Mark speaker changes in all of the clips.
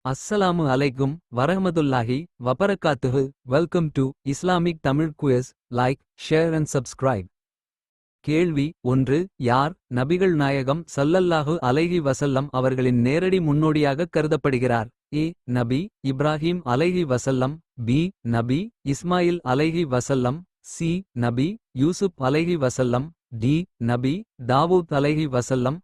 Speaker 1: அஸ்ஸலாமு அலைக்கும் வரஹ்மத்துல்லாஹி வபரகாத்துஹு. Welcome to Islamic Tamil quiz. Like, share and subscribe. கேள்வி 1. யார் நபிகள் நாயகம் ஸல்லல்லாஹு அலைஹி வஸல்லம் அவர்களின் நேரடி முன்னோடியாகக் கருதப்படுகிறார்? ஏ. நபி இப்ராஹீம் அலைஹி வஸல்லம். பி. நபி இஸ்மாயில் அலைஹி வஸல்லம். சி. நபி யூசுப் அலைஹி வஸல்லம். டி. நபி தாவூத் அலைஹி வஸல்லம்.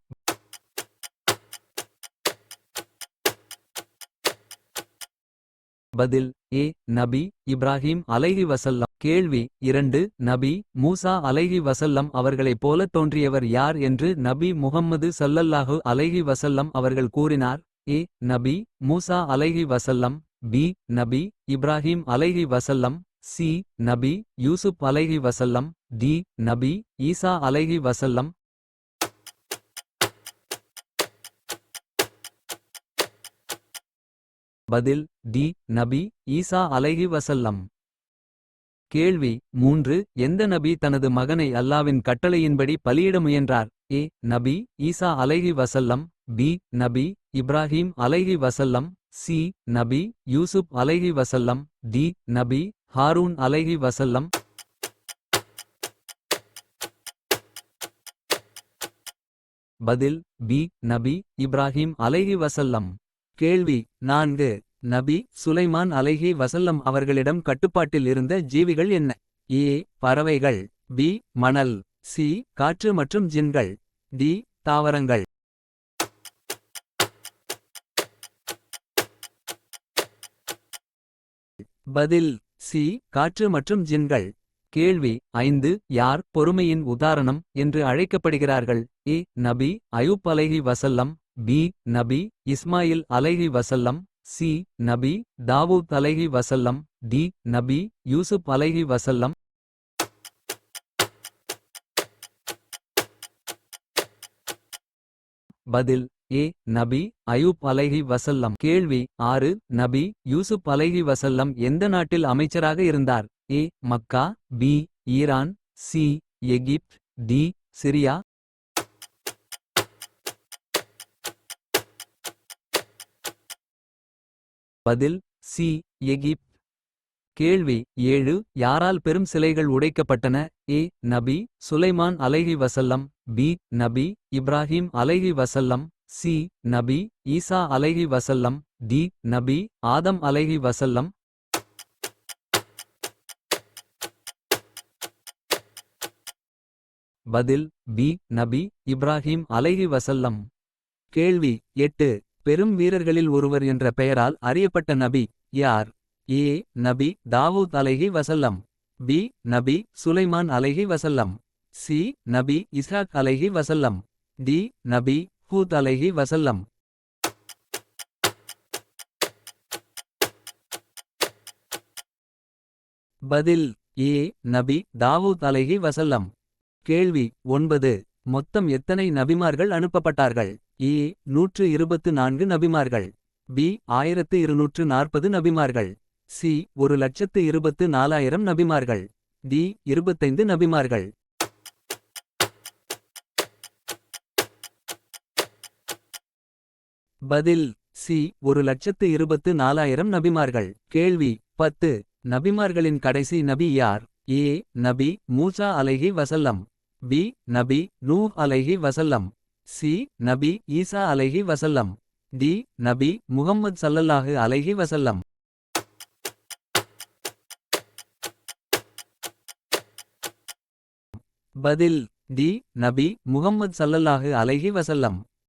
Speaker 1: பதில் ஏ. நபி இப்ராஹீம் அலைஹி வஸல்லம். கேள்வி 2. நபி மூசா அலைஹி வஸல்லம் அவர்களைப் போலத் தோன்றியவர் யார் என்று நபி முஹம்மது ஸல்லல்லாஹு அலைஹி வஸல்லம் அவர்கள் கூறினார்? ஏ. நபி மூசா அலைஹி வஸல்லம். பி. நபி இப்ராஹீம் அலைஹி வஸல்லம். சி. நபி யூசுப் அலைஹி வஸல்லம். டி. நபி ஈசா அலைஹி வஸல்லம். பதில் டி. நபி ஈசா அலைஹி வஸல்லம். கேள்வி 3. எந்த நபி தனது மகனை அல்லாவின் கட்டளையின்படி பலியிட முயன்றார்? ஏ. நபி ஈசா அலைஹி வஸல்லம். பி. நபி இப்ராஹீம் அலைஹி வஸல்லம். சி. நபி யூசுப் அலைஹி வஸல்லம். டி. நபி ஹாரூன் அலைஹி வஸல்லம். பதில் பி. நபி இப்ராஹீம் அலைஹி வஸல்லம். கேள்வி 4. நபி சுலைமான் அலைஹி வஸல்லம் அவர்களிடம் கட்டுப்பாட்டில் இருந்த ஜீவிகள் என்ன? ஏ. பறவைகள். பி. மணல். சி. காற்று மற்றும் ஜின்கள். டி. தாவரங்கள். பதில் சி. காற்று மற்றும் ஜின்கள். கேள்வி 5. யார் பொறுமையின் உதாரணம் என்று அழைக்கப்படுகிறார்கள்? ஏ. நபி அயூப் அலைஹி வஸல்லம். பி. நபி இஸ்மாயில் அலைஹி வஸல்லம். சி. நபி தாவூத் அலைஹி வஸல்லம். டி. நபி யூசுப் அலைஹி வஸல்லம். பதில் ஏ. நபி அயூப் அலைஹி வஸல்லம். கேள்வி 6. நபி யூசுப் அலைஹி வஸல்லம் எந்த நாட்டில் அமைச்சராக இருந்தார்? A. Makkah. B. Iran. C. Egypt. D. Syria. பதில் சி. எகிப்த். கேள்வி 7. யாரால் பெரும் சிலைகள் உடைக்கப்பட்டன? ஏ. நபி சுலைமான் அலைஹி வஸல்லம். பி. நபி இப்ராஹீம் அலைஹி வஸல்லம். சி. நபி ஈசா அலைஹி வஸல்லம். டி. நபி ஆதம் அலைஹி வஸல்லம். பதில் பி. நபி இப்ராஹீம் அலைஹி வஸல்லம். கேள்வி 8. பெரும் வீரர்களில் ஒருவர் என்ற பெயரால் அறியப்பட்ட நபி யார்? ஏ. நபி தாவூத் அலைஹி வஸல்லம். பி. நபி சுலைமான் அலைஹி வஸல்லம். சி. நபி இஸ்ஹாக் அலைஹி வஸல்லம். டி. நபி ஹூத் அலைஹி வஸல்லம். பதில் ஏ. நபி தாவூத் அலைஹி வஸல்லம். கேள்வி 9. மொத்தம் எத்தனை நபிமார்கள் அனுப்பப்பட்டார்கள்? ஏ. 124 நபிமார்கள். பி. 1240 நபிமார்கள். சி. 1,24,000 நபிமார்கள். டி. 25 நபிமார்கள். பதில் சி. 1,24,000 நபிமார்கள். கேள்வி 10. நபிமார்களின் கடைசி நபி யார்? ஏ. நபி மூசா அலைஹி வஸல்லம். பி. நபி நூஹ் அலைஹி வஸல்லம். சி. நபி ஈசா அலைஹி வஸல்லம். டி. நபி முஹம்மது ஸல்லல்லாஹு அலைஹி வஸல்லம். பதில் டி. நபி முஹம்மது ஸல்லல்லாஹு அலைஹி வஸல்லம்.